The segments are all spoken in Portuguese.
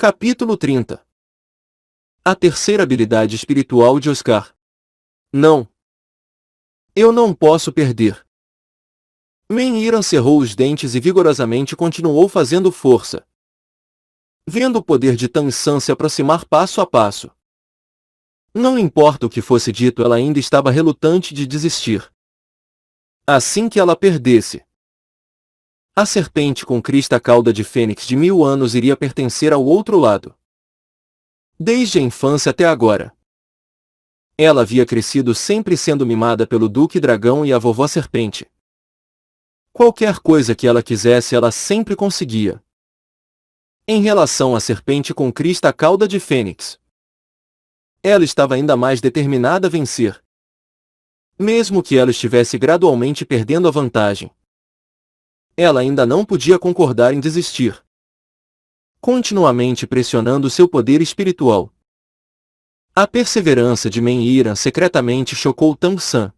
Capítulo 30. A terceira habilidade espiritual de Oscar. Não. Eu não posso perder. Meniran cerrou os dentes e vigorosamente continuou fazendo força. Vendo o poder de Tan-san se aproximar passo a passo. Não importa o que fosse dito, ela ainda estava relutante de desistir. Assim que ela perdesse, a serpente com crista cauda de fênix de 1000 anos iria pertencer ao outro lado. Desde a infância até agora. Ela havia crescido sempre sendo mimada pelo Duque Dragão e a Vovó Serpente. Qualquer coisa que ela quisesse, ela sempre conseguia. Em relação à serpente com crista cauda de fênix, ela estava ainda mais determinada a vencer. Mesmo que ela estivesse gradualmente perdendo a vantagem, ela ainda não podia concordar em desistir. Continuamente pressionando seu poder espiritual. A perseverança de Meniran secretamente chocou Tan-san.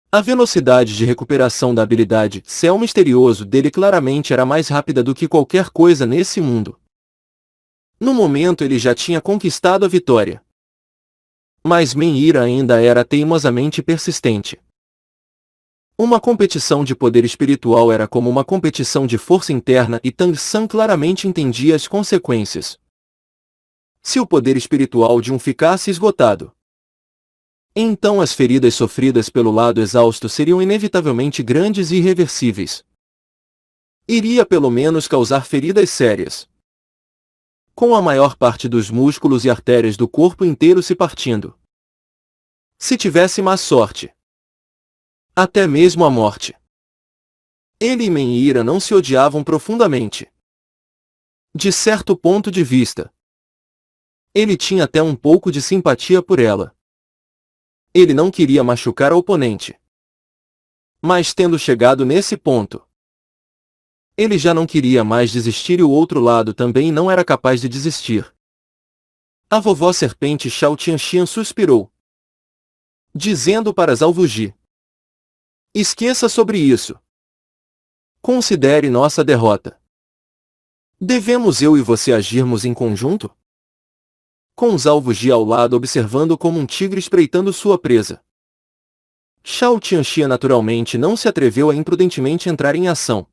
A velocidade de recuperação da habilidade Céu Misterioso dele claramente era mais rápida do que qualquer coisa nesse mundo. No momento ele já tinha conquistado a vitória. Mas Meniran ainda era teimosamente persistente. Uma competição de poder espiritual era como uma competição de força interna e Tan-san claramente entendia as consequências. Se o poder espiritual de um ficasse esgotado, então as feridas sofridas pelo lado exausto seriam inevitavelmente grandes e irreversíveis. Iria pelo menos causar feridas sérias, com a maior parte dos músculos e artérias do corpo inteiro se partindo. Se tivesse má sorte, até mesmo a morte. Ele e Meniran não se odiavam profundamente. De certo ponto de vista, ele tinha até um pouco de simpatia por ela. Ele não queria machucar a oponente. Mas tendo chegado nesse ponto, ele já não queria mais desistir e o outro lado também não era capaz de desistir. A vovó serpente Shao Tianxian suspirou, dizendo para Zalvuji: esqueça sobre isso. Considere nossa derrota. Devemos eu e você agirmos em conjunto? Com Zalvuji ao lado observando como um tigre espreitando sua presa. Shao Tianxian naturalmente não se atreveu a imprudentemente entrar em ação.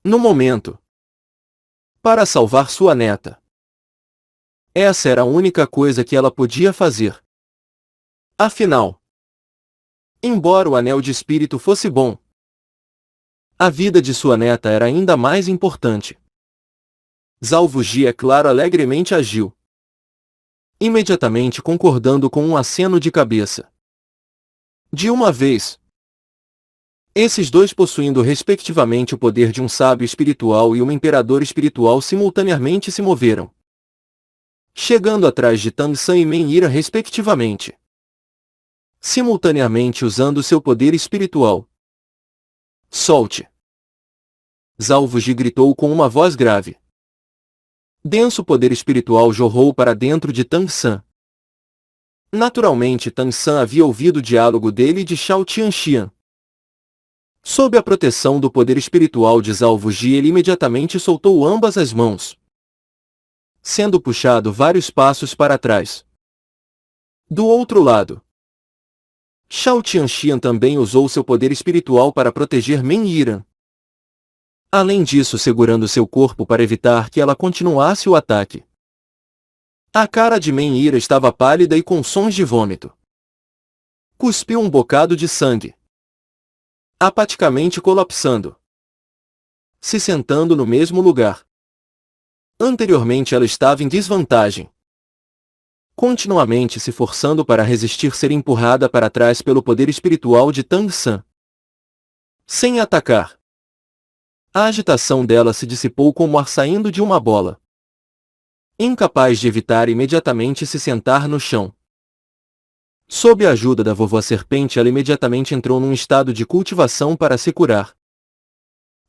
No momento, para salvar sua neta. Essa era a única coisa que ela podia fazer. Afinal, embora o anel de espírito fosse bom, a vida de sua neta era ainda mais importante. Zalvuji, é claro, alegremente agiu, imediatamente concordando com um aceno de cabeça. De uma vez, esses dois possuindo respectivamente o poder de um sábio espiritual e um imperador espiritual simultaneamente se moveram, chegando atrás de Tan-san e Meniran respectivamente, simultaneamente usando seu poder espiritual. Solte! Zalvuji gritou com uma voz grave. Denso poder espiritual jorrou para dentro de Tan-san. Naturalmente Tan-san havia ouvido o diálogo dele e de Shao Tianxian. Sob a proteção do poder espiritual de Zalvuji, ele imediatamente soltou ambas as mãos, sendo puxado vários passos para trás. Do outro lado, Shao Tianxian também usou seu poder espiritual para proteger Meniran. Além disso, segurando seu corpo para evitar que ela continuasse o ataque. A cara de Meniran estava pálida e com sons de vômito. Cuspiu um bocado de sangue, apaticamente colapsando, se sentando no mesmo lugar. Anteriormente ela estava em desvantagem, continuamente se forçando para resistir ser empurrada para trás pelo poder espiritual de Tan-san. Sem atacar, a agitação dela se dissipou como o ar saindo de uma bola. Incapaz de evitar imediatamente se sentar no chão. Sob a ajuda da vovó serpente, ela imediatamente entrou num estado de cultivação para se curar.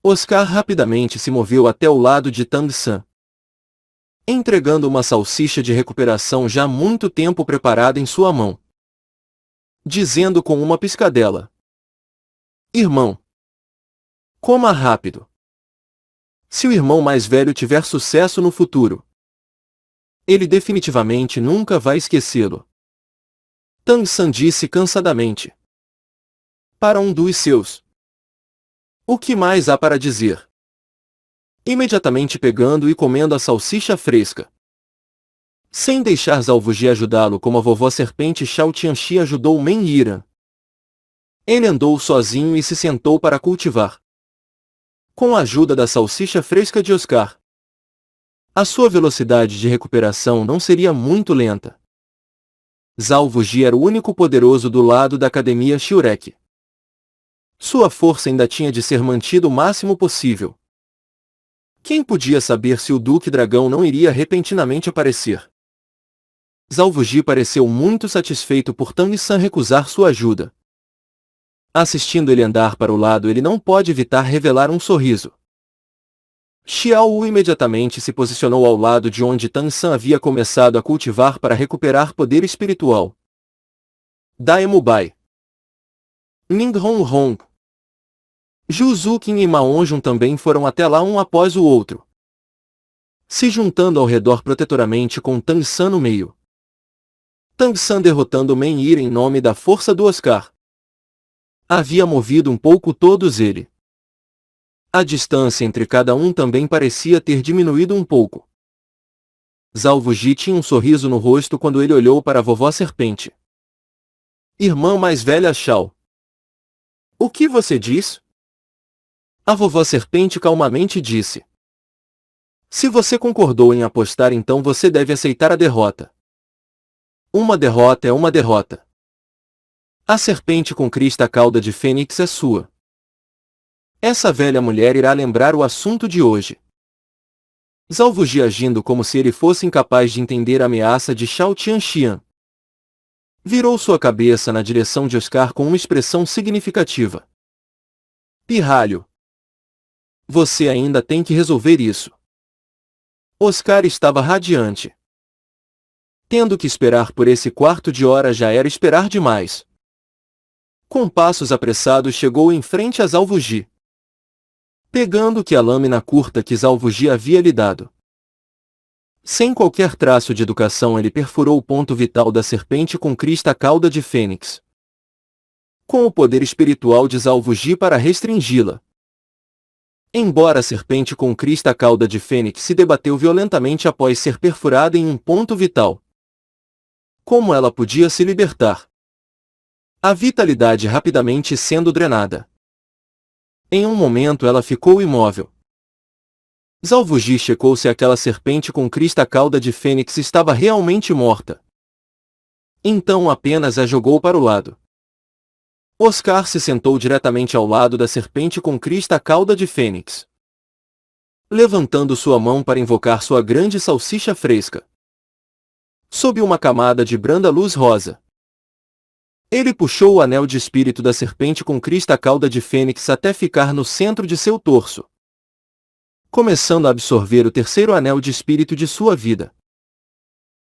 Oscar rapidamente se moveu até o lado de Tan-san, entregando uma salsicha de recuperação já há muito tempo preparada em sua mão, dizendo com uma piscadela: irmão, coma rápido. Se o irmão mais velho tiver sucesso no futuro, ele definitivamente nunca vai esquecê-lo. Tang San disse cansadamente. Para um dos seus. O que mais há para dizer? Imediatamente pegando e comendo a salsicha fresca. Sem deixar Zhao Wuji ajudá-lo como a vovó serpente Shao Tianxi ajudou Men Yiran. Ele andou sozinho e se sentou para cultivar. Com a ajuda da salsicha fresca de Oscar, a sua velocidade de recuperação não seria muito lenta. Zhao Wuji era o único poderoso do lado da academia Shurek. Sua força ainda tinha de ser mantida o máximo possível. Quem podia saber se o Duque Dragão não iria repentinamente aparecer? Zhao Wuji pareceu muito satisfeito por Tang San recusar sua ajuda. Assistindo ele andar para o lado, ele não pode evitar revelar um sorriso. Xiao Wu imediatamente se posicionou ao lado de onde Tang San havia começado a cultivar para recuperar poder espiritual. Daemu Bai, Ning Hong Hong, Zhu Zuqin e Ma Onjun também foram até lá um após o outro, se juntando ao redor protetoramente com Tang San no meio. Tang San derrotando Men Yiran em nome da força do Oscar havia movido um pouco todos ele. A distância entre cada um também parecia ter diminuído um pouco. Zhao Wuji tinha um sorriso no rosto quando ele olhou para a vovó serpente. Irmã mais velha Shao. O que você diz? A vovó serpente calmamente disse. Se você concordou em apostar, então você deve aceitar a derrota. Uma derrota é uma derrota. A serpente com crista cauda de fênix é sua. Essa velha mulher irá lembrar o assunto de hoje. Zhao Wuji agindo como se ele fosse incapaz de entender a ameaça de Shao Tianxian. Virou sua cabeça na direção de Oscar com uma expressão significativa. Pirralho. Você ainda tem que resolver isso. Oscar estava radiante. Tendo que esperar por esse quarto de hora já era esperar demais. Com passos apressados chegou em frente a Zhao Wuji, pegando que a lâmina curta que Zhao Wuji havia lhe dado. Sem qualquer traço de educação ele perfurou o ponto vital da serpente com crista cauda de fênix. Com o poder espiritual de Zhao Wuji para restringi-la. Embora a serpente com crista cauda de fênix se debateu violentamente após ser perfurada em um ponto vital. Como ela podia se libertar? A vitalidade rapidamente sendo drenada. Em um momento ela ficou imóvel. Zhao Wuji checou se aquela serpente com crista cauda de fênix estava realmente morta. Então apenas a jogou para o lado. Oscar se sentou diretamente ao lado da serpente com crista cauda de fênix, levantando sua mão para invocar sua grande salsicha fresca. Sob uma camada de branda luz rosa, ele puxou o anel de espírito da serpente com crista cauda de fênix até ficar no centro de seu torso, começando a absorver o terceiro anel de espírito de sua vida.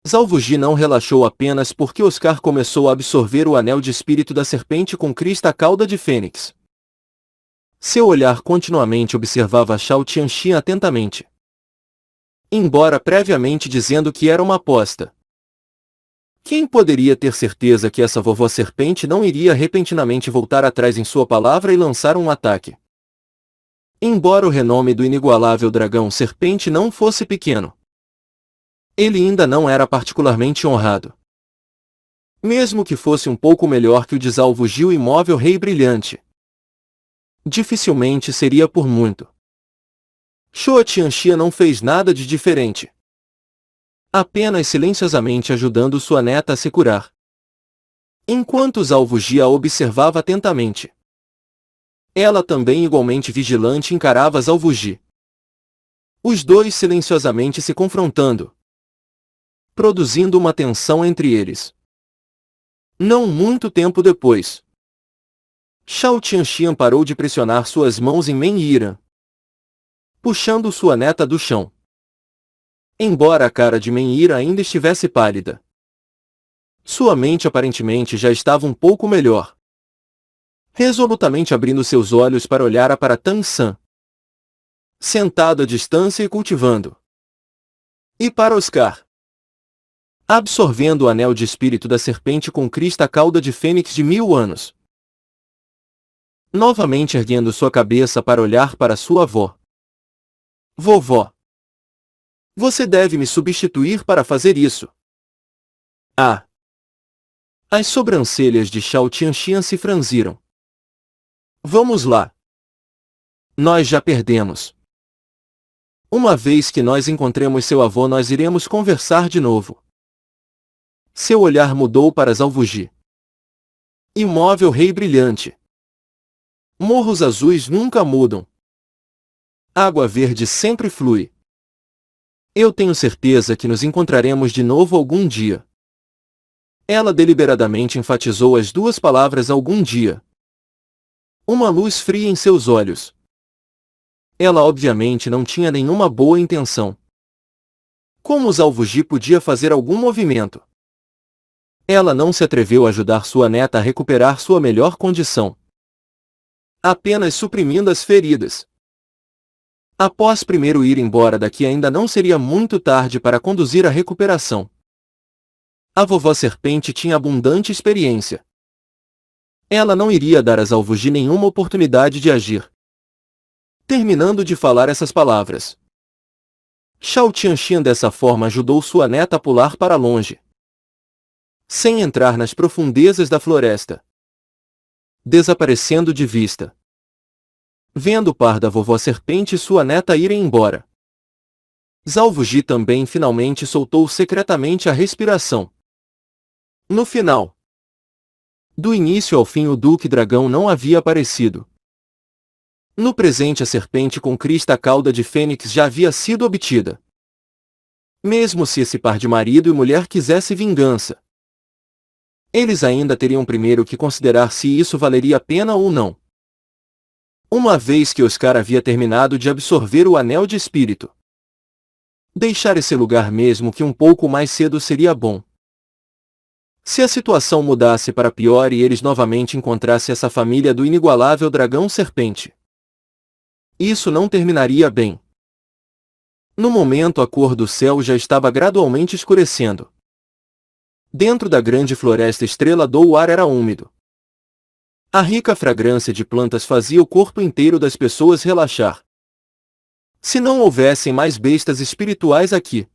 Zhao Wuji não relaxou apenas porque Oscar começou a absorver o anel de espírito da serpente com crista cauda de fênix. Seu olhar continuamente observava Shao Tianxi atentamente, embora previamente dizendo que era uma aposta. Quem poderia ter certeza que essa vovó serpente não iria repentinamente voltar atrás em sua palavra e lançar um ataque? Embora o renome do inigualável dragão serpente não fosse pequeno, ele ainda não era particularmente honrado. Mesmo que fosse um pouco melhor que o de Zhao Wuji, o imóvel rei brilhante, dificilmente seria por muito. Shao Tianxi não fez nada de diferente, apenas silenciosamente ajudando sua neta a se curar, enquanto Zhao Wuji a observava atentamente. Ela também igualmente vigilante encarava Zhao Wuji. Os dois silenciosamente se confrontando, produzindo uma tensão entre eles. Não muito tempo depois, Shao Tianxian parou de pressionar suas mãos em Men Yiran, puxando sua neta do chão. Embora a cara de Men Yiran ainda estivesse pálida, sua mente aparentemente já estava um pouco melhor. Resolutamente abrindo seus olhos para olhar para Tang San. sentado à distância e cultivando. E para Oscar, absorvendo o anel de espírito da serpente com crista cauda de fênix de 1000 anos. Novamente erguendo sua cabeça para olhar para sua avó. Vovó, você deve me substituir para fazer isso. Ah! As sobrancelhas de Shao Tianxian se franziram. Vamos lá. Nós já perdemos. Uma vez que nós encontremos seu avô, nós iremos conversar de novo. Seu olhar mudou para Zalvuji. Imóvel rei brilhante. Morros azuis nunca mudam. Água verde sempre flui. Eu tenho certeza que nos encontraremos de novo algum dia. Ela deliberadamente enfatizou as duas palavras algum dia. Uma luz fria em seus olhos. Ela obviamente não tinha nenhuma boa intenção. Como Zalvuji podia fazer algum movimento? Ela não se atreveu a ajudar sua neta a recuperar sua melhor condição. Apenas suprimindo as feridas. Após primeiro ir embora daqui, ainda não seria muito tarde para conduzir a recuperação. A vovó serpente tinha abundante experiência. Ela não iria dar a Zalvuji nenhuma oportunidade de agir. Terminando de falar essas palavras, Shao Tianxian dessa forma ajudou sua neta a pular para longe, sem entrar nas profundezas da floresta, desaparecendo de vista. Vendo o par da vovó serpente e sua neta irem embora, Zalvuji também finalmente soltou secretamente a respiração. No final, do início ao fim, o Duque Dragão não havia aparecido. No presente, a serpente com crista cauda de fênix já havia sido obtida. Mesmo se esse par de marido e mulher quisesse vingança, eles ainda teriam primeiro que considerar se isso valeria a pena ou não. Uma vez que Oscar havia terminado de absorver o anel de espírito, deixar esse lugar mesmo que um pouco mais cedo seria bom. Se a situação mudasse para pior e eles novamente encontrassem essa família do inigualável dragão serpente, isso não terminaria bem. No momento, a cor do céu já estava gradualmente escurecendo. Dentro da grande floresta estrela o ar era úmido. A rica fragrância de plantas fazia o corpo inteiro das pessoas relaxar. Se não houvessem mais bestas espirituais aqui,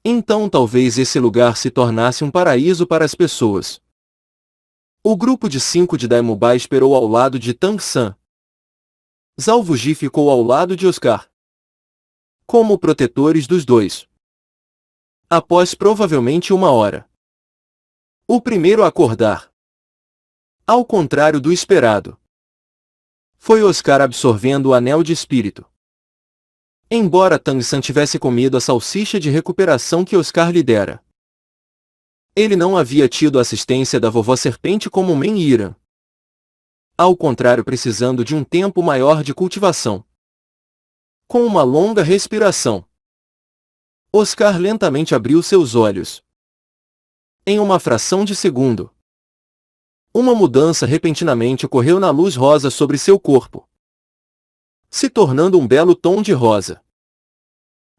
então talvez esse lugar se tornasse um paraíso para as pessoas. O grupo de 5 de Daimubai esperou ao lado de Tang San. Zalvuji ficou ao lado de Oscar, como protetores dos dois. Após provavelmente 1 hora, o primeiro a acordar, ao contrário do esperado, foi Oscar absorvendo o anel de espírito. Embora Tang San tivesse comido a salsicha de recuperação que Oscar lhe dera, ele não havia tido a assistência da vovó serpente como Men Yiran. Ao contrário, precisando de um tempo maior de cultivação. Com uma longa respiração, Oscar lentamente abriu seus olhos. Em uma fração de segundo, uma mudança repentinamente ocorreu na luz rosa sobre seu corpo, se tornando um belo tom de rosa.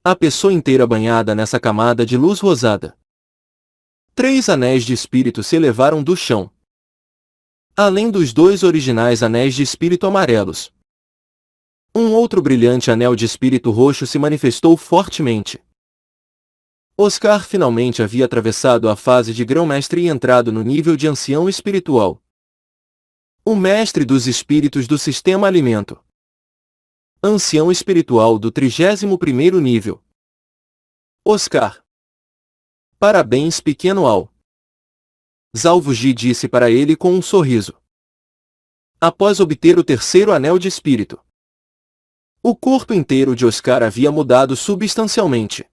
A pessoa inteira banhada nessa camada de luz rosada. 3 anéis de espírito se elevaram do chão, além dos 2 originais anéis de espírito amarelos. Um outro brilhante anel de espírito roxo se manifestou fortemente. Oscar finalmente havia atravessado a fase de grão-mestre e entrado no nível de ancião espiritual. O mestre dos espíritos do sistema alimento. Ancião espiritual do 31º nível. Oscar. Parabéns, pequeno Al. Zalvuji disse para ele com um sorriso. Após obter o 3º anel de espírito, o corpo inteiro de Oscar havia mudado substancialmente.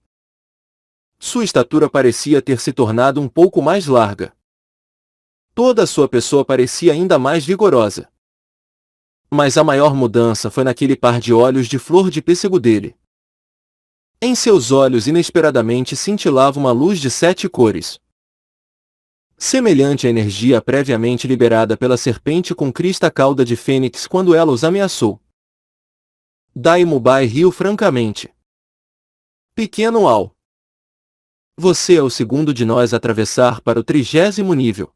Sua estatura parecia ter se tornado um pouco mais larga. Toda a sua pessoa parecia ainda mais vigorosa. Mas a maior mudança foi naquele par de olhos de flor de pêssego dele. Em seus olhos inesperadamente cintilava uma luz de 7 cores. Semelhante à energia previamente liberada pela serpente com crista cauda de fênix quando ela os ameaçou. Daimubai riu francamente. Pequeno Al. Você é o segundo de nós a atravessar para o 30º nível.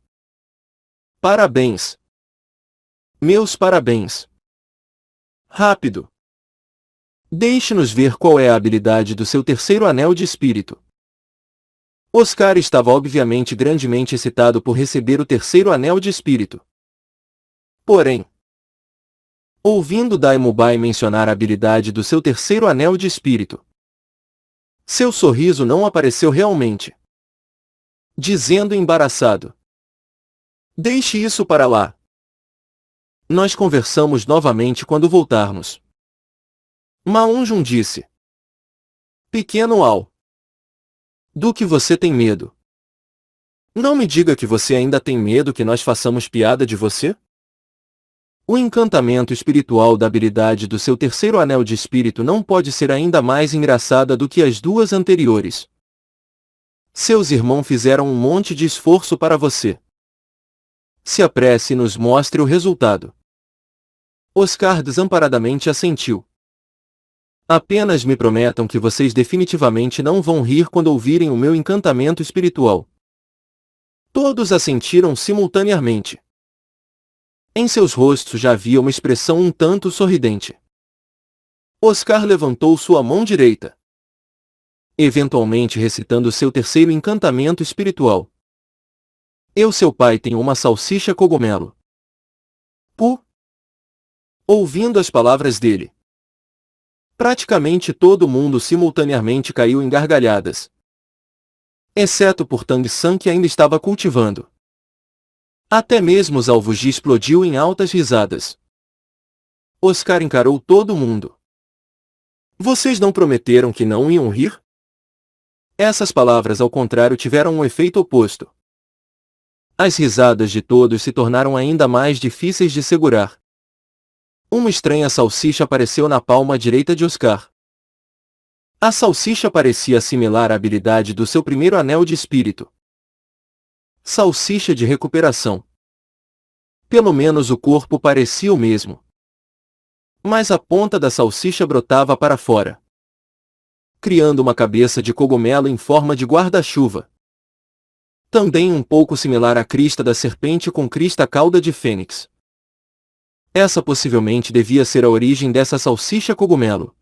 Parabéns. Meus parabéns. Rápido. Deixe-nos ver qual é a habilidade do seu terceiro anel de espírito. Oscar estava obviamente grandemente excitado por receber o terceiro anel de espírito. Porém, ouvindo Daimubai mencionar a habilidade do seu terceiro anel de espírito, seu sorriso não apareceu realmente. Dizendo embaraçado: deixe isso para lá. Nós conversamos novamente quando voltarmos. Maunjun disse: Pequeno Al. Do que você tem medo? Não me diga que você ainda tem medo que nós façamos piada de você? O encantamento espiritual da habilidade do seu terceiro anel de espírito não pode ser ainda mais engraçada do que as duas anteriores. Seus irmãos fizeram um monte de esforço para você. Se apresse e nos mostre o resultado. Oscar desamparadamente assentiu. Apenas me prometam que vocês definitivamente não vão rir quando ouvirem o meu encantamento espiritual. Todos assentiram simultaneamente. Em seus rostos já havia uma expressão um tanto sorridente. Oscar levantou sua mão direita, eventualmente recitando seu terceiro encantamento espiritual. Eu, seu pai, tenho uma salsicha cogumelo. Pu. Ouvindo as palavras dele, praticamente todo mundo simultaneamente caiu em gargalhadas. Exceto por Tang San, que ainda estava cultivando. Até mesmo Zhao Wuji explodiu em altas risadas. Oscar encarou todo mundo. Vocês não prometeram que não iam rir? Essas palavras, ao contrário, tiveram um efeito oposto. As risadas de todos se tornaram ainda mais difíceis de segurar. Uma estranha salsicha apareceu na palma direita de Oscar. A salsicha parecia assimilar a habilidade do seu primeiro anel de espírito. Salsicha de recuperação. Pelo menos o corpo parecia o mesmo. Mas a ponta da salsicha brotava para fora, criando uma cabeça de cogumelo em forma de guarda-chuva. Também um pouco similar à crista da serpente com crista cauda de fênix. Essa possivelmente devia ser a origem dessa salsicha cogumelo.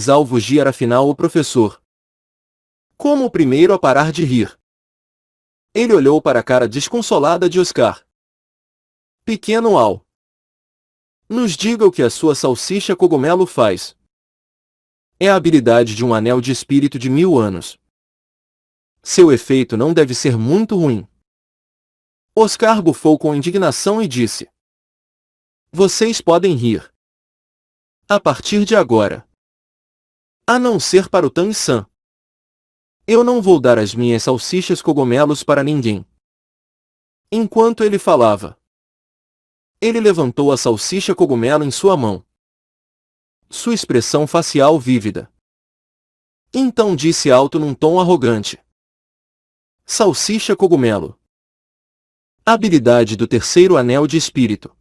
Zhao Wuji era afinal o professor. Como o primeiro a parar de rir. Ele olhou para a cara desconsolada de Oscar. Pequeno Al. Nos diga o que a sua salsicha cogumelo faz. É a habilidade de um anel de espírito de 1000 anos. Seu efeito não deve ser muito ruim. Oscar bufou com indignação e disse: Vocês podem rir. A partir de agora. A não ser para o Tang San. Eu não vou dar as minhas salsichas cogumelos para ninguém. Enquanto ele falava, ele levantou a salsicha cogumelo em sua mão. Sua expressão facial vívida. Então disse alto num tom arrogante: Salsicha cogumelo. Habilidade do terceiro anel de espírito.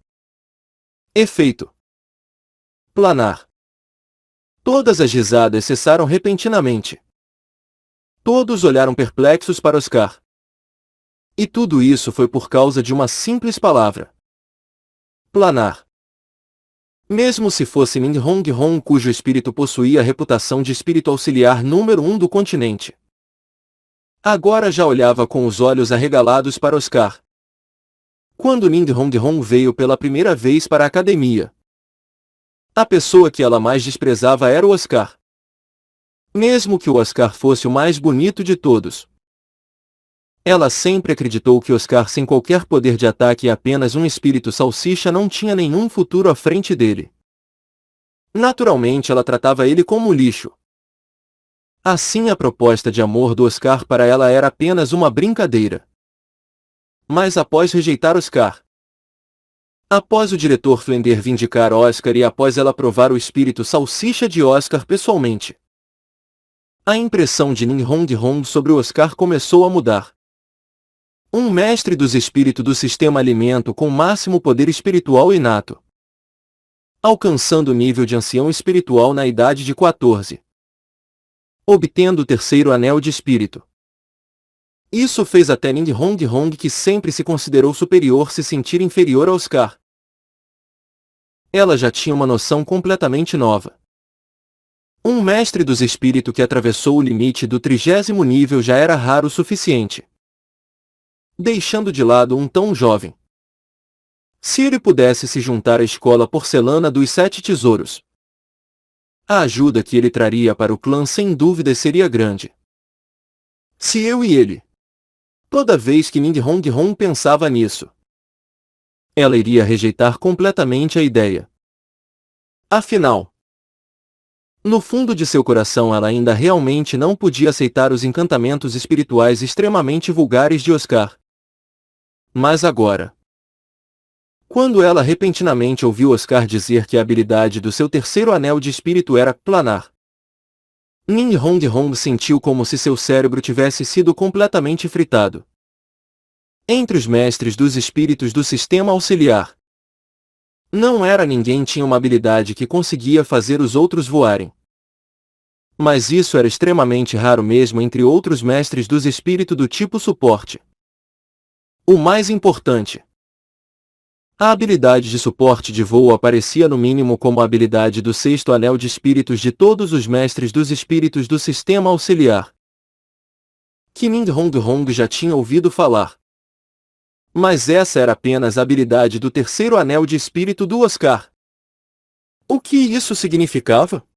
Efeito: planar. Todas as risadas cessaram repentinamente. Todos olharam perplexos para Oscar. E tudo isso foi por causa de uma simples palavra. Planar. Mesmo se fosse Ning Hong Hong, cujo espírito possuía a reputação de espírito auxiliar número 1 do continente, agora já olhava com os olhos arregalados para Oscar. Quando Ning Hong Hong veio pela primeira vez para a academia, a pessoa que ela mais desprezava era o Oscar. Mesmo que o Oscar fosse o mais bonito de todos. Ela sempre acreditou que Oscar, sem qualquer poder de ataque e apenas um espírito salsicha, não tinha nenhum futuro à frente dele. Naturalmente, ela tratava ele como lixo. Assim, a proposta de amor do Oscar para ela era apenas uma brincadeira. Mas após rejeitar Oscar, após o diretor Flender vindicar Oscar e após ela provar o espírito salsicha de Oscar pessoalmente, a impressão de Ning Hong Hong sobre o Oscar começou a mudar. Um mestre dos espíritos do sistema alimento com máximo poder espiritual inato. alcançando o nível de ancião espiritual na idade de 14. Obtendo o terceiro anel de espírito. Isso fez até Ning Hong Hong, que sempre se considerou superior, se sentir inferior a Oscar. Ela já tinha uma noção completamente nova. Um mestre dos espíritos que atravessou o limite do 30º nível já era raro o suficiente. Deixando de lado um tão jovem. Se ele pudesse se juntar à escola porcelana dos 7 tesouros, a ajuda que ele traria para o clã sem dúvida seria grande. Se eu e ele. Toda vez que Ning Hong Hong pensava nisso, ela iria rejeitar completamente a ideia. Afinal, no fundo de seu coração ela ainda realmente não podia aceitar os encantamentos espirituais extremamente vulgares de Oscar. Mas agora, quando ela repentinamente ouviu Oscar dizer que a habilidade do seu terceiro anel de espírito era planar, Ning Hong Hong sentiu como se seu cérebro tivesse sido completamente fritado. Entre os mestres dos espíritos do sistema auxiliar, não era ninguém tinha uma habilidade que conseguia fazer os outros voarem. Mas isso era extremamente raro mesmo entre outros mestres dos espíritos do tipo suporte. O mais importante, a habilidade de suporte de voo aparecia no mínimo como a habilidade do sexto anel de espíritos de todos os mestres dos espíritos do sistema auxiliar, que Ning Hong Hong já tinha ouvido falar. Mas essa era apenas a habilidade do terceiro anel de espírito do Oscar. O que isso significava?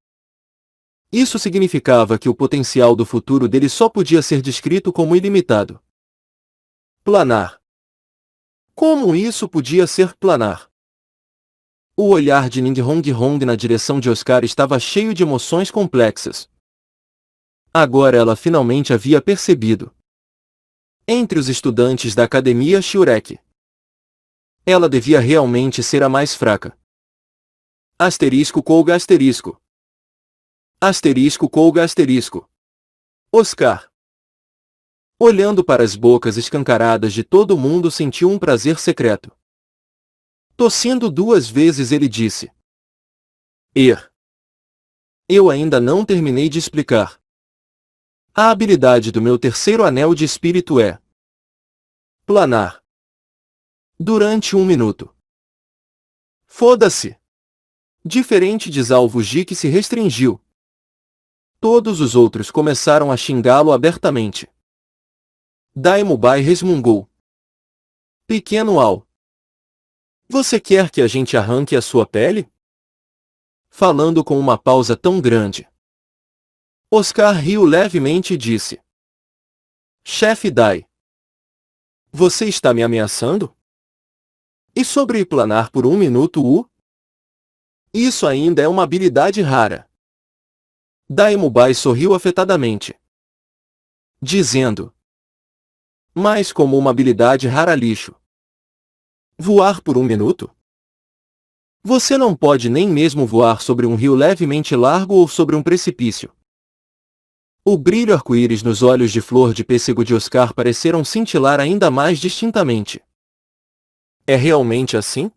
Isso significava que o potencial do futuro dele só podia ser descrito como ilimitado. Planar. Como isso podia ser planar? O olhar de Ning Hong Hong na direção de Oscar estava cheio de emoções complexas. Agora ela finalmente havia percebido. Entre os estudantes da Academia Shurek, ela devia realmente ser a mais fraca. Asterisco colga asterisco. Asterisco colga asterisco. Oscar, olhando para as bocas escancaradas de todo mundo, sentiu um prazer secreto. Tossindo 2 vezes ele disse: Eu ainda não terminei de explicar. A habilidade do meu terceiro anel de espírito é planar. Durante 1 minuto. Foda-se! Diferente de Zalvo Ji, que se restringiu. Todos os outros começaram a xingá-lo abertamente. Daimubai resmungou. Pequeno Al. Você quer que a gente arranque a sua pele? Falando com uma pausa tão grande, Oscar riu levemente e disse: Chefe Dai, você está me ameaçando? E sobre planar por 1 minuto? Isso ainda é uma habilidade rara. Daimubai sorriu afetadamente, dizendo: Mas como uma habilidade rara, lixo. Voar por 1 minuto? Você não pode nem mesmo voar sobre um rio levemente largo ou sobre um precipício. O brilho arco-íris nos olhos de flor de pêssego de Oscar pareceram cintilar ainda mais distintamente. É realmente assim?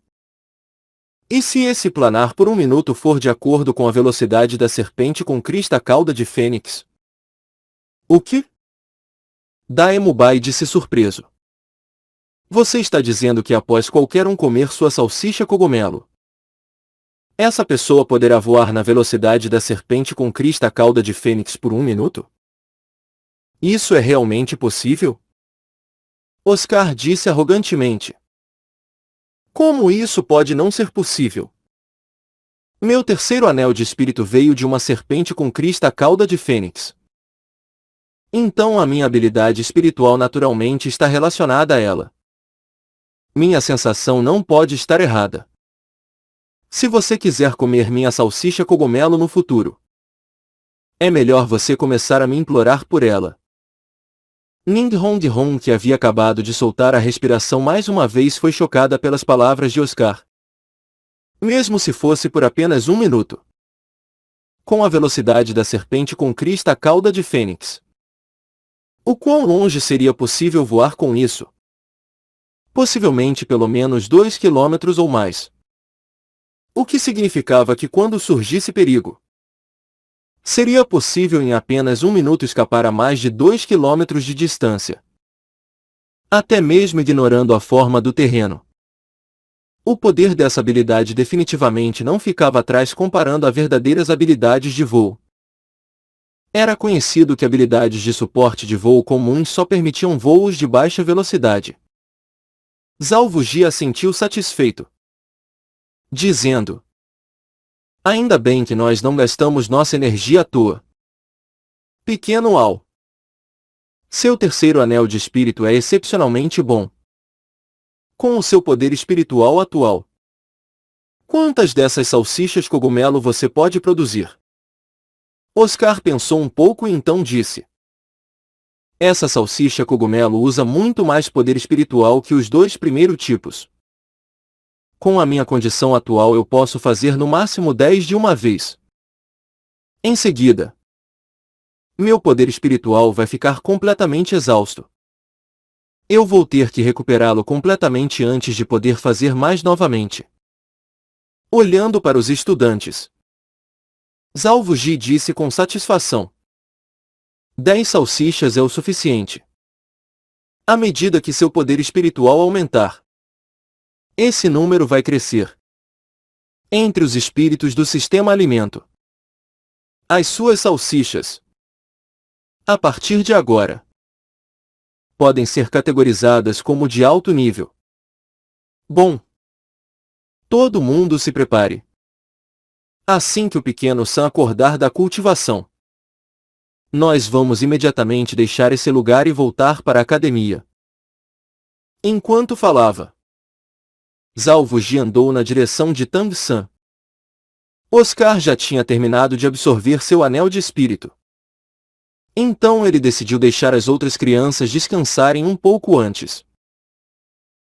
E se esse planar por 1 minuto for de acordo com a velocidade da serpente com crista cauda de fênix? O que? Daemubai disse surpreso. Você está dizendo que após qualquer um comer sua salsicha cogumelo, essa pessoa poderá voar na velocidade da serpente com crista cauda de fênix por 1 minuto? Isso é realmente possível? Oscar disse arrogantemente. Como isso pode não ser possível? Meu terceiro anel de espírito veio de uma serpente com crista cauda de fênix. Então a minha habilidade espiritual naturalmente está relacionada a ela. Minha sensação não pode estar errada. Se você quiser comer minha salsicha cogumelo no futuro, é melhor você começar a me implorar por ela. Ning Hong Hong, que havia acabado de soltar a respiração mais uma vez, foi chocada pelas palavras de Oscar. Mesmo se fosse por apenas 1 minuto. Com a velocidade da serpente com crista cauda de fênix. O quão longe seria possível voar com isso? Possivelmente pelo menos 2 quilômetros ou mais. O que significava que quando surgisse perigo, seria possível em apenas 1 minuto escapar a mais de 2 quilômetros de distância. Até mesmo ignorando a forma do terreno. O poder dessa habilidade definitivamente não ficava atrás comparando a verdadeiras habilidades de voo. Era conhecido que habilidades de suporte de voo comuns só permitiam voos de baixa velocidade. Zhao Wuji assentiu satisfeito, dizendo: ainda bem que nós não gastamos nossa energia à toa. Pequeno Ao. Seu terceiro anel de espírito é excepcionalmente bom. Com o seu poder espiritual atual, quantas dessas salsichas cogumelo você pode produzir? Oscar pensou um pouco e então disse: essa salsicha cogumelo usa muito mais poder espiritual que os 2 primeiros tipos. Com a minha condição atual eu posso fazer no máximo 10 de uma vez. Em seguida, meu poder espiritual vai ficar completamente exausto. Eu vou ter que recuperá-lo completamente antes de poder fazer mais novamente. Olhando para os estudantes, Zhao Wuji disse com satisfação: 10 salsichas é o suficiente. À medida que seu poder espiritual aumentar, esse número vai crescer. Entre os espíritos do sistema alimento, as suas salsichas, a partir de agora, podem ser categorizadas como de alto nível. Bom, todo mundo se prepare. Assim que o pequeno Sam acordar da cultivação, nós vamos imediatamente deixar esse lugar e voltar para a academia. Enquanto falava, Zhao Wuji andou na direção de Tang San. Oscar já tinha terminado de absorver seu anel de espírito. Então ele decidiu deixar as outras crianças descansarem um pouco antes.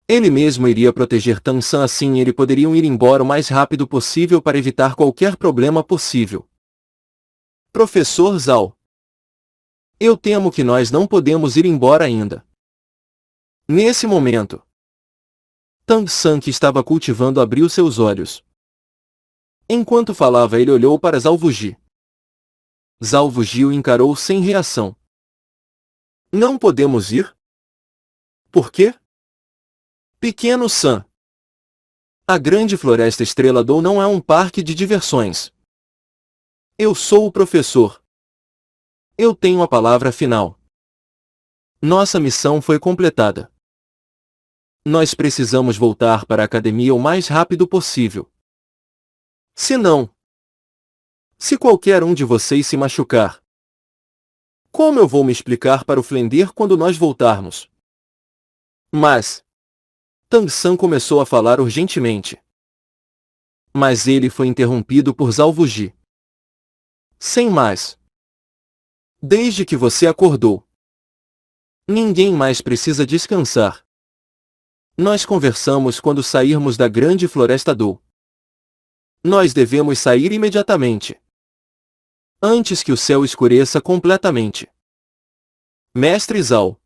Ele mesmo iria proteger Tang San, assim eles poderiam ir embora o mais rápido possível para evitar qualquer problema possível. Professor Zhao, eu temo que nós não podemos ir embora ainda. Nesse momento, Tang San, que estava cultivando, abriu seus olhos. Enquanto falava ele olhou para Zhao Wuji. Zhao Wuji o encarou sem reação. Não podemos ir? Por quê? Pequeno San. A grande floresta Estrela Dou não é um parque de diversões. Eu sou o professor. Eu tenho a palavra final. Nossa missão foi completada. Nós precisamos voltar para a academia o mais rápido possível. Se qualquer um de vocês se machucar, como eu vou me explicar para o Flender quando nós voltarmos? Mas Tang San começou a falar urgentemente. Mas ele foi interrompido por Zhao Wuji. Sem mais. Desde que você acordou, ninguém mais precisa descansar. Nós conversamos quando sairmos da grande floresta Dou. Nós devemos sair imediatamente, antes que o céu escureça completamente. Mestre Zhao,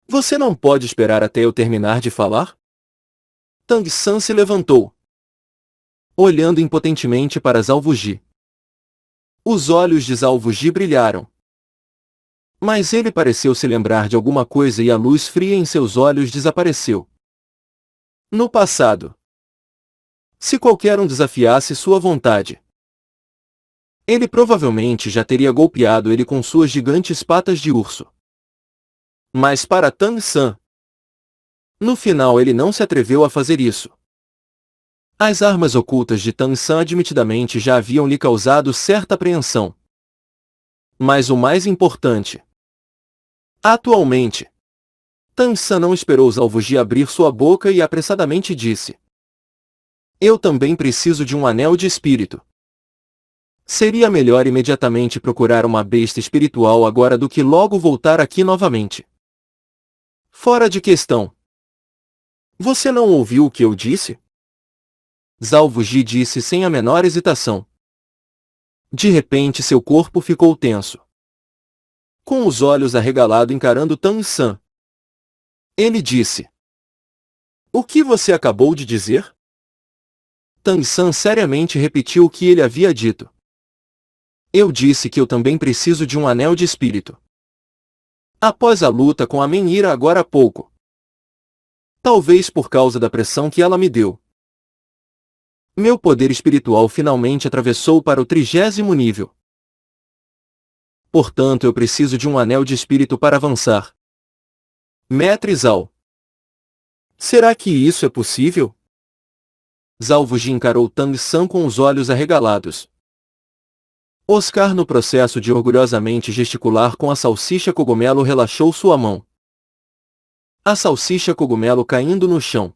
você não pode esperar até eu terminar de falar? Tang San se levantou, olhando impotentemente para Zhao Wuji. Os olhos de Zhao Wuji brilharam. Mas ele pareceu se lembrar de alguma coisa e a luz fria em seus olhos desapareceu. No passado, se qualquer um desafiasse sua vontade, ele provavelmente já teria golpeado ele com suas gigantes patas de urso. Mas para Tang San, no final ele não se atreveu a fazer isso. As armas ocultas de Tang San admitidamente já haviam lhe causado certa apreensão. Mas o mais importante, atualmente, Tang San não esperou Zhao Wuji abrir sua boca e apressadamente disse: eu também preciso de um anel de espírito. Seria melhor imediatamente procurar uma besta espiritual agora do que logo voltar aqui novamente. Fora de questão. Você não ouviu o que eu disse? Zhao Wuji disse sem a menor hesitação. De repente seu corpo ficou tenso. Com os olhos arregalados encarando Tang San, ele disse: o que você acabou de dizer? Tang San seriamente repetiu o que ele havia dito. Eu disse que eu também preciso de um anel de espírito. Após a luta com a Menhira agora há pouco. Talvez por causa da pressão que ela me deu. Meu poder espiritual finalmente atravessou para o 30º nível. Portanto, eu preciso de um anel de espírito para avançar. Mestre Zhao. Será que isso é possível? Zhao Wuji encarou Tang San com os olhos arregalados. Oscar, no processo de orgulhosamente gesticular com a salsicha cogumelo, relaxou sua mão. A salsicha cogumelo caindo no chão.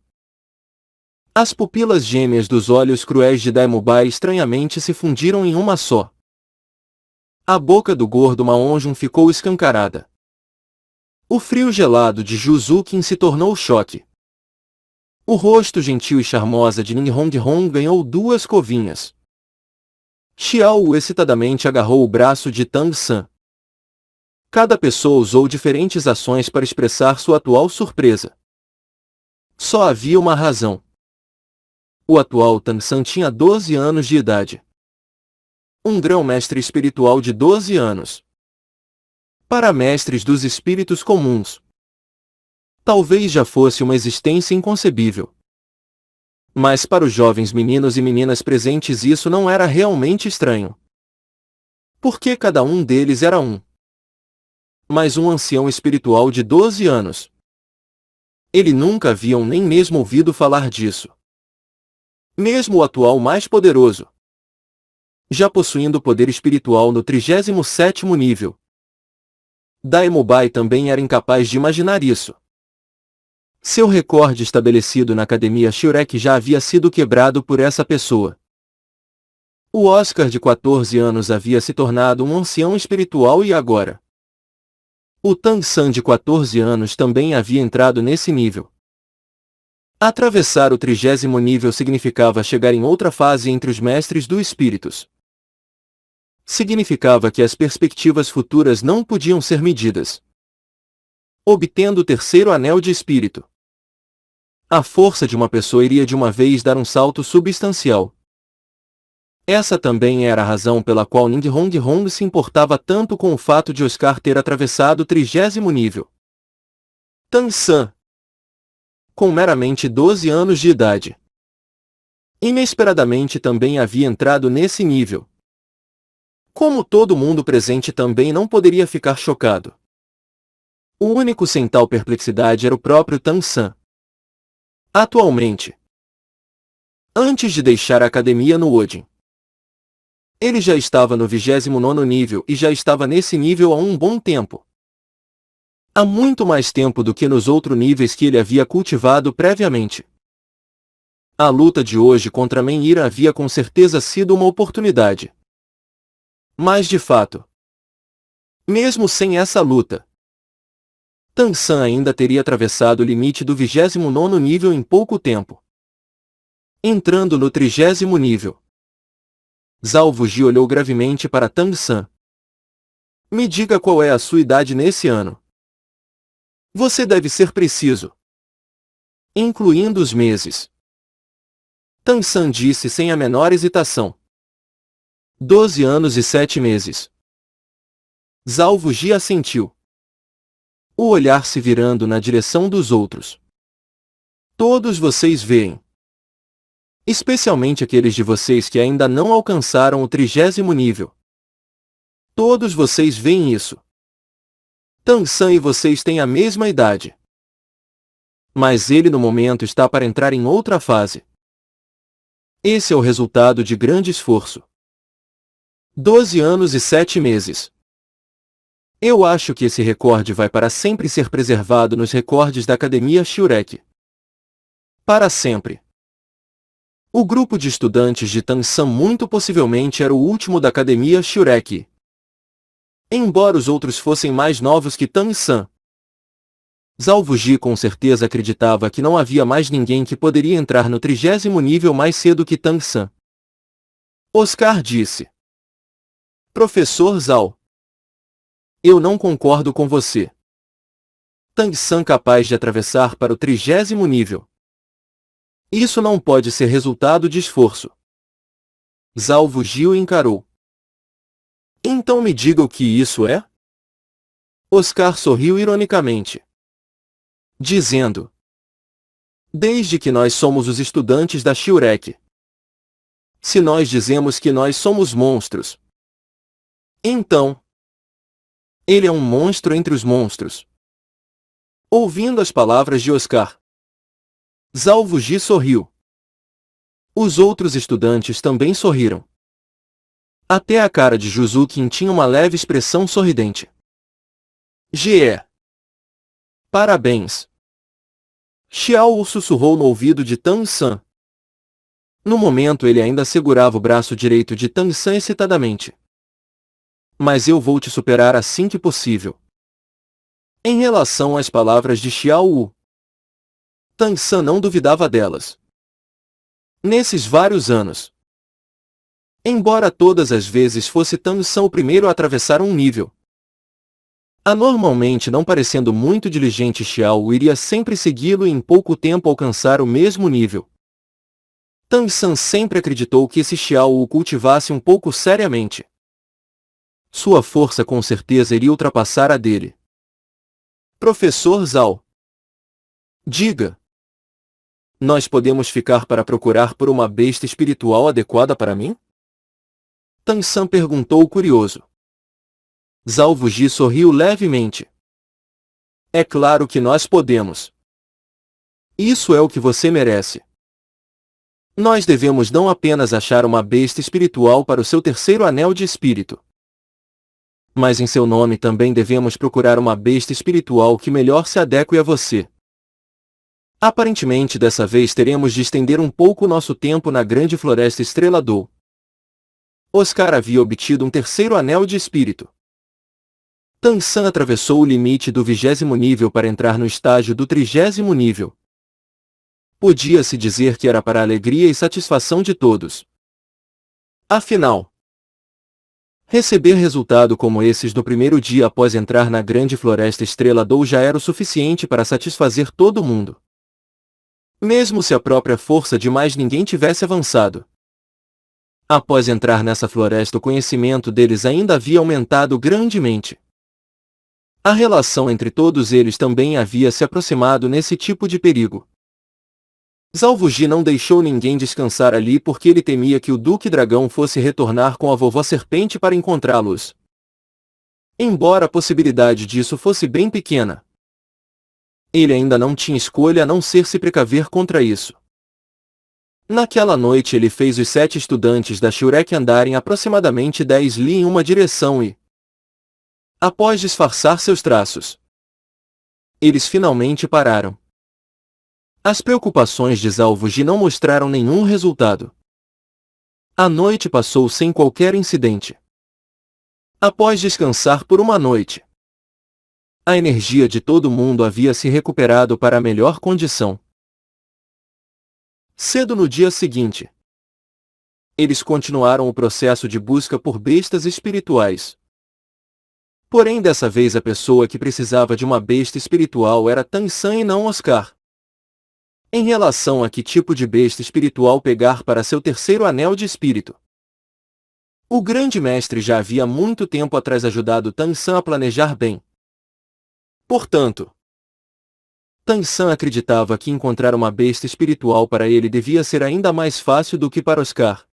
As pupilas gêmeas dos olhos cruéis de Daimubai estranhamente se fundiram em uma só. A boca do gordo Maonjun ficou escancarada. O frio gelado de Juzukin se tornou choque. O rosto gentil e charmosa de Ninghong ganhou 2 covinhas. Xiao Wu excitadamente agarrou o braço de Tang San. Cada pessoa usou diferentes ações para expressar sua atual surpresa. Só havia uma razão. O atual Tang San tinha 12 anos de idade. Um grão-mestre espiritual de 12 anos. Para mestres dos espíritos comuns, talvez já fosse uma existência inconcebível. Mas para os jovens meninos e meninas presentes isso não era realmente estranho. Porque cada um deles era mas um ancião espiritual de 12 anos. Ele nunca haviam nem mesmo ouvido falar disso. Mesmo o atual mais poderoso, já possuindo poder espiritual no 37º nível. Daimubai também era incapaz de imaginar isso. Seu recorde estabelecido na Academia Shurek já havia sido quebrado por essa pessoa. O Oscar de 14 anos havia se tornado um ancião espiritual e agora o Tang San de 14 anos também havia entrado nesse nível. Atravessar o 30º nível significava chegar em outra fase entre os mestres dos espíritos. Significava que as perspectivas futuras não podiam ser medidas. Obtendo o 3º anel de espírito, a força de uma pessoa iria de uma vez dar um salto substancial. Essa também era a razão pela qual Ninghong se importava tanto com o fato de Oscar ter atravessado o 30º nível. Tang San, com meramente 12 anos de idade, inesperadamente também havia entrado nesse nível. Como todo mundo presente também não poderia ficar chocado. O único sem tal perplexidade era o próprio Tang San. Atualmente, antes de deixar a academia no Odin, ele já estava no 29º nível e já estava nesse nível há um bom tempo. Há muito mais tempo do que nos outros níveis que ele havia cultivado previamente. A luta de hoje contra Menhira havia com certeza sido uma oportunidade. Mas de fato, mesmo sem essa luta, Tang San ainda teria atravessado o limite do 29º nível em pouco tempo. Entrando no 30º nível, Zhao Wuji olhou gravemente para Tang San. Me diga qual é a sua idade nesse ano. Você deve ser preciso, incluindo os meses. Tang San disse sem a menor hesitação. 12 anos e 7 meses. Zhao Wuji assentiu. O olhar se virando na direção dos outros. Todos vocês veem. Especialmente aqueles de vocês que ainda não alcançaram o 30º nível. Todos vocês veem isso. Tang San e vocês têm a mesma idade. Mas ele no momento está para entrar em outra fase. Esse é o resultado de grande esforço. 12 anos e 7 meses. Eu acho que esse recorde vai para sempre ser preservado nos recordes da Academia Shurek. Para sempre. O grupo de estudantes de Tang San muito possivelmente era o último da Academia Shurek. Embora os outros fossem mais novos que Tang San, Zhao Wuji com certeza acreditava que não havia mais ninguém que poderia entrar no 30º nível mais cedo que Tang San. Oscar disse. Professor Zhao, eu não concordo com você. Tang San capaz de atravessar para o 30º nível. Isso não pode ser resultado de esforço. Zhao Wuji o encarou. Então me diga o que isso é? Oscar sorriu ironicamente, dizendo: desde que nós somos os estudantes da Shurek. Se nós dizemos que nós somos monstros, então ele é um monstro entre os monstros. Ouvindo as palavras de Oscar, Zhao Wuji sorriu. Os outros estudantes também sorriram. Até a cara de Juzukin tinha uma leve expressão sorridente. GE. Parabéns. Xiao sussurrou no ouvido de Tang San. No momento ele ainda segurava o braço direito de Tang San excitadamente. Mas eu vou te superar assim que possível. Em relação às palavras de Xiao Wu, Tang San não duvidava delas. Nesses vários anos, embora todas as vezes fosse Tang San o primeiro a atravessar um nível, anormalmente não parecendo muito diligente, Xiao Wu iria sempre segui-lo e em pouco tempo alcançar o mesmo nível. Tang San sempre acreditou que esse Xiao o cultivasse um pouco seriamente. Sua força com certeza iria ultrapassar a dele. Professor Zhao. Diga. Nós podemos ficar para procurar por uma besta espiritual adequada para mim? Tang San perguntou curioso. Zhao Wuji sorriu levemente. É claro que nós podemos. Isso é o que você merece. Nós devemos não apenas achar uma besta espiritual para o seu terceiro anel de espírito, mas em seu nome também devemos procurar uma besta espiritual que melhor se adeque a você. Aparentemente dessa vez teremos de estender um pouco nosso tempo na grande floresta Estrela Dou. Oscar havia obtido um terceiro anel de espírito. Tang San atravessou o limite do 20º nível para entrar no estágio do 30º nível. Podia-se dizer que era para a alegria e satisfação de todos. Afinal, receber resultado como esses no primeiro dia após entrar na grande floresta Estrela Dou já era o suficiente para satisfazer todo mundo. Mesmo se a própria força de mais ninguém tivesse avançado. Após entrar nessa floresta, o conhecimento deles ainda havia aumentado grandemente. A relação entre todos eles também havia se aproximado nesse tipo de perigo. Zhao Wuji não deixou ninguém descansar ali porque ele temia que o Duque Dragão fosse retornar com a Vovó Serpente para encontrá-los. Embora a possibilidade disso fosse bem pequena, ele ainda não tinha escolha a não ser se precaver contra isso. Naquela noite ele fez os 7 estudantes da Shurek andarem aproximadamente 10 li em uma direção e, após disfarçar seus traços, eles finalmente pararam. As preocupações de Zhao Wuji não mostraram nenhum resultado. A noite passou sem qualquer incidente. Após descansar por uma noite, a energia de todo mundo havia se recuperado para a melhor condição. Cedo no dia seguinte, eles continuaram o processo de busca por bestas espirituais. Porém dessa vez a pessoa que precisava de uma besta espiritual era Tang San e não Oscar. Em relação a que tipo de besta espiritual pegar para seu terceiro anel de espírito, o grande mestre já havia muito tempo atrás ajudado Tang San a planejar bem. Portanto, Tang San acreditava que encontrar uma besta espiritual para ele devia ser ainda mais fácil do que para Oscar.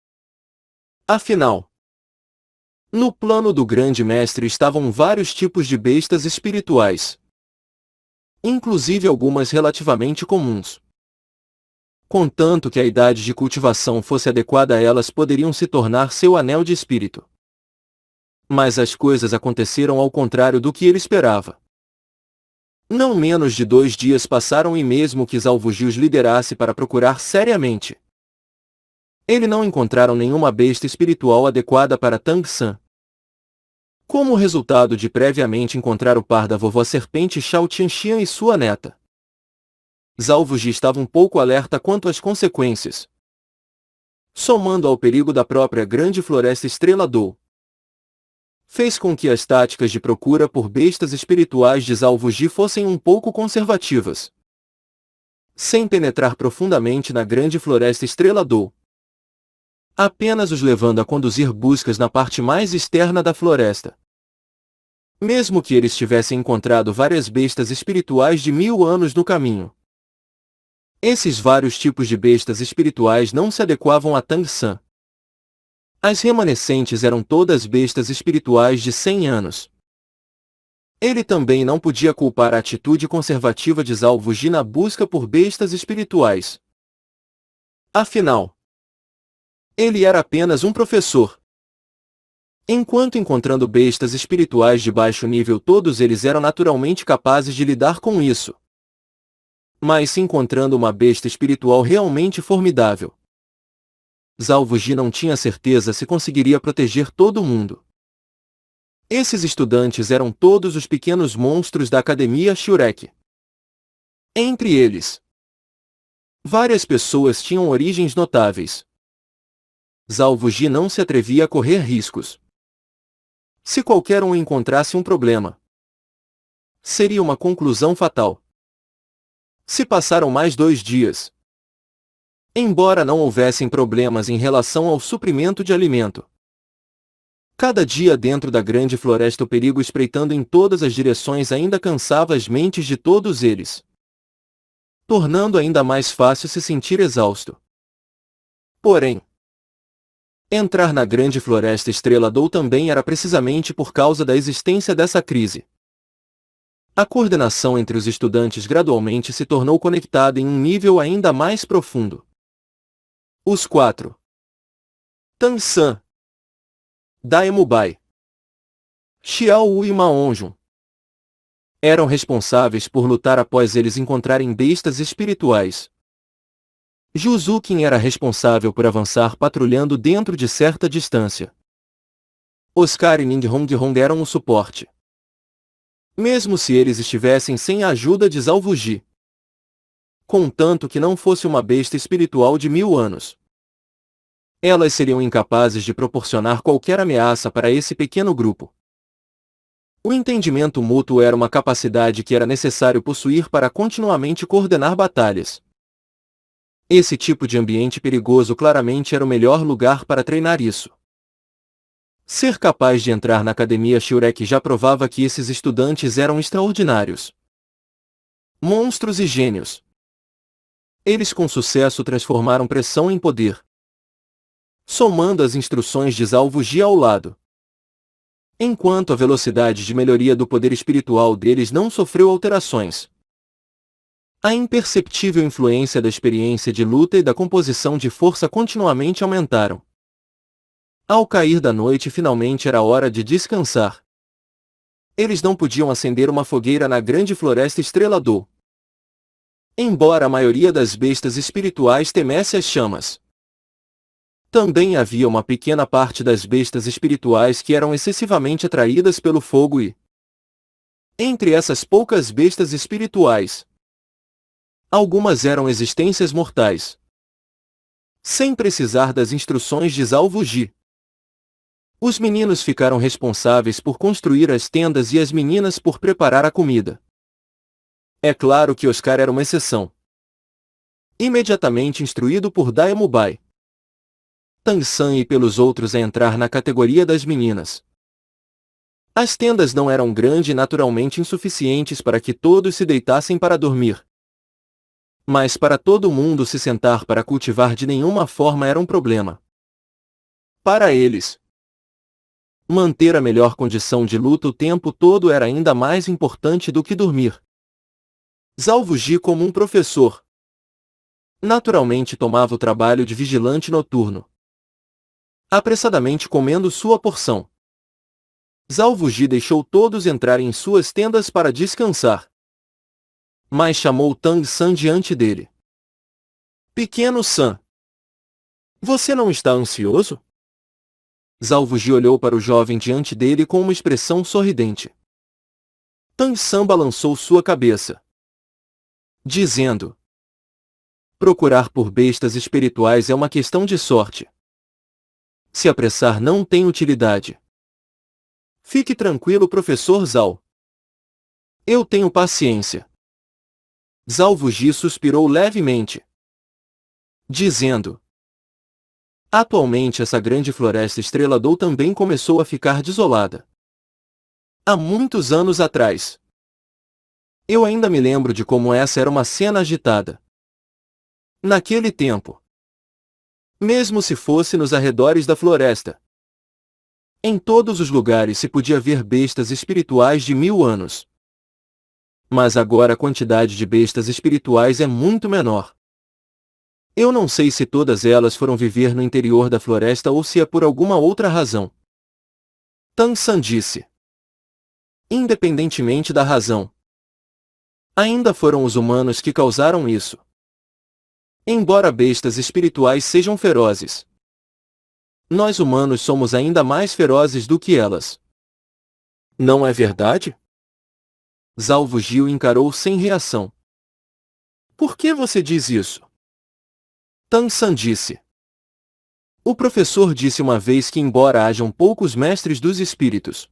Afinal, no plano do grande mestre estavam vários tipos de bestas espirituais, inclusive algumas relativamente comuns. Contanto que a idade de cultivação fosse adequada a elas, poderiam se tornar seu anel de espírito. Mas as coisas aconteceram ao contrário do que ele esperava. Não menos de 2 dias passaram e mesmo que Zhao Wuji os liderasse para procurar seriamente, eles não encontraram nenhuma besta espiritual adequada para Tang San. Como resultado de previamente encontrar o par da Vovó Serpente Shao Tianxian e sua neta, Zhao Wuji estava um pouco alerta quanto às consequências. Somando ao perigo da própria grande floresta Estrela Dou, fez com que as táticas de procura por bestas espirituais de Zhao Wuji fossem um pouco conservativas. sem penetrar profundamente na grande floresta Estrela d'Or. Apenas os levando a conduzir buscas na parte mais externa da floresta. Mesmo que eles tivessem encontrado várias bestas espirituais de 1000 anos no caminho. Esses vários tipos de bestas espirituais não se adequavam a Tang San. As remanescentes eram todas bestas espirituais de 100 anos. Ele também não podia culpar a atitude conservativa de Zhao Wuji na busca por bestas espirituais. Afinal, ele era apenas um professor. Enquanto encontrando bestas espirituais de baixo nível, todos eles eram naturalmente capazes de lidar com isso. Mas se encontrando uma besta espiritual realmente formidável, Zhao Wuji não tinha certeza se conseguiria proteger todo mundo. Esses estudantes eram todos os pequenos monstros da Academia Shurek. Entre eles, várias pessoas tinham origens notáveis. Zhao Wuji não se atrevia a correr riscos. Se qualquer um encontrasse um problema, seria uma conclusão fatal. Se passaram mais 2 dias. Embora não houvessem problemas em relação ao suprimento de alimento, cada dia dentro da grande floresta o perigo espreitando em todas as direções ainda cansava as mentes de todos eles, tornando ainda mais fácil se sentir exausto. Porém, entrar na grande floresta Estrela d'Or também era precisamente por causa da existência dessa crise. A coordenação entre os estudantes gradualmente se tornou conectada em um nível ainda mais profundo. Os 4. Tang San, Daemu Bai, Xiao Wu e Ma Hongjun eram responsáveis por lutar após eles encontrarem bestas espirituais. Zhu Zuqin era responsável por avançar patrulhando dentro de certa distância. Oscar e Ning Honghong eram o suporte. Mesmo se eles estivessem sem a ajuda de Zhao Wuji. Contanto que não fosse uma besta espiritual de 1000 anos. Elas seriam incapazes de proporcionar qualquer ameaça para esse pequeno grupo. O entendimento mútuo era uma capacidade que era necessário possuir para continuamente coordenar batalhas. Esse tipo de ambiente perigoso claramente era o melhor lugar para treinar isso. Ser capaz de entrar na Academia Shurek já provava que esses estudantes eram extraordinários. Monstros e gênios. Eles com sucesso transformaram pressão em poder, somando as instruções de Zhao Wuji ao lado. Enquanto a velocidade de melhoria do poder espiritual deles não sofreu alterações, a imperceptível influência da experiência de luta e da composição de força continuamente aumentaram. Ao cair da noite finalmente era hora de descansar. Eles não podiam acender uma fogueira na grande floresta Estrela d'Or. Embora a maioria das bestas espirituais temesse as chamas, também havia uma pequena parte das bestas espirituais que eram excessivamente atraídas pelo fogo e, entre essas poucas bestas espirituais, algumas eram existências mortais. Sem precisar das instruções de Zhao Wuji, os meninos ficaram responsáveis por construir as tendas e as meninas por preparar a comida. É claro que Oscar era uma exceção. Imediatamente instruído por Daemu Bai, Tang San e pelos outros a entrar na categoria das meninas. As tendas não eram grandes e naturalmente insuficientes para que todos se deitassem para dormir. Mas para todo mundo se sentar para cultivar de nenhuma forma era um problema. Para eles, manter a melhor condição de luta o tempo todo era ainda mais importante do que dormir. Zhao Wuji, como um professor, naturalmente tomava o trabalho de vigilante noturno, apressadamente comendo sua porção. Zhao Wuji deixou todos entrarem em suas tendas para descansar, mas chamou Tang San diante dele. Pequeno San, você não está ansioso? Zhao Wuji olhou para o jovem diante dele com uma expressão sorridente. Tang San balançou sua cabeça, dizendo: procurar por bestas espirituais é uma questão de sorte. Se apressar não tem utilidade. Fique tranquilo, professor Zhao. Eu tenho paciência. Zalvuji suspirou levemente, dizendo: atualmente essa grande floresta Estreladou também começou a ficar desolada. Há muitos anos atrás. Eu ainda me lembro de como essa era uma cena agitada. Naquele tempo. Mesmo se fosse nos arredores da floresta. Em todos os lugares se podia ver bestas espirituais de 1000 anos. Mas agora a quantidade de bestas espirituais é muito menor. Eu não sei se todas elas foram viver no interior da floresta ou se é por alguma outra razão. Tang-san disse. Independentemente da razão. Ainda foram os humanos que causaram isso. Embora bestas espirituais sejam ferozes, nós humanos somos ainda mais ferozes do que elas. Não é verdade? Zalvuji o encarou sem reação. Por que você diz isso? Tang-san disse. O professor disse uma vez que embora hajam poucos mestres dos espíritos,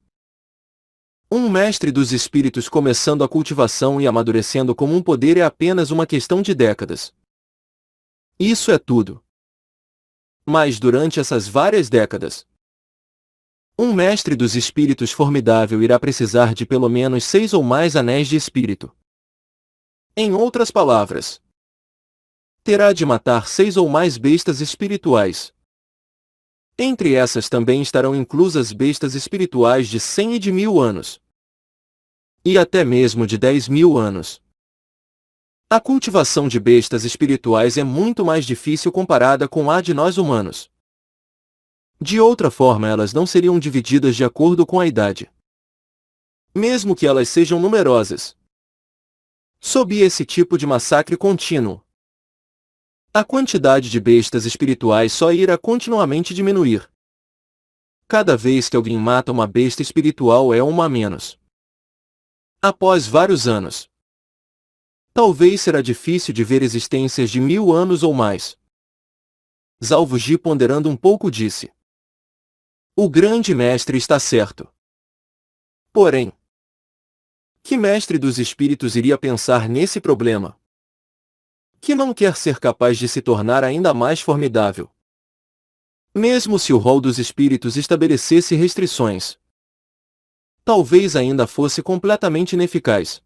um mestre dos espíritos começando a cultivação e amadurecendo como um poder é apenas uma questão de décadas. Isso é tudo. Mas durante essas várias décadas, um mestre dos espíritos formidável irá precisar de pelo menos 6 ou mais anéis de espírito. Em outras palavras, terá de matar 6 ou mais bestas espirituais. Entre essas também estarão inclusas bestas espirituais de 100 e de 1000 anos. E até mesmo de 10.000 anos. A cultivação de bestas espirituais é muito mais difícil comparada com a de nós humanos. De outra forma elas não seriam divididas de acordo com a idade. Mesmo que elas sejam numerosas. Sob esse tipo de massacre contínuo, a quantidade de bestas espirituais só irá continuamente diminuir. Cada vez que alguém mata uma besta espiritual é uma a menos. Após vários anos, talvez será difícil de ver existências de 1000 anos ou mais. Zalvuji ponderando um pouco disse. O grande mestre está certo. Porém, que mestre dos espíritos iria pensar nesse problema? Que não quer ser capaz de se tornar ainda mais formidável. Mesmo se o rol dos espíritos estabelecesse restrições, talvez ainda fosse completamente ineficaz.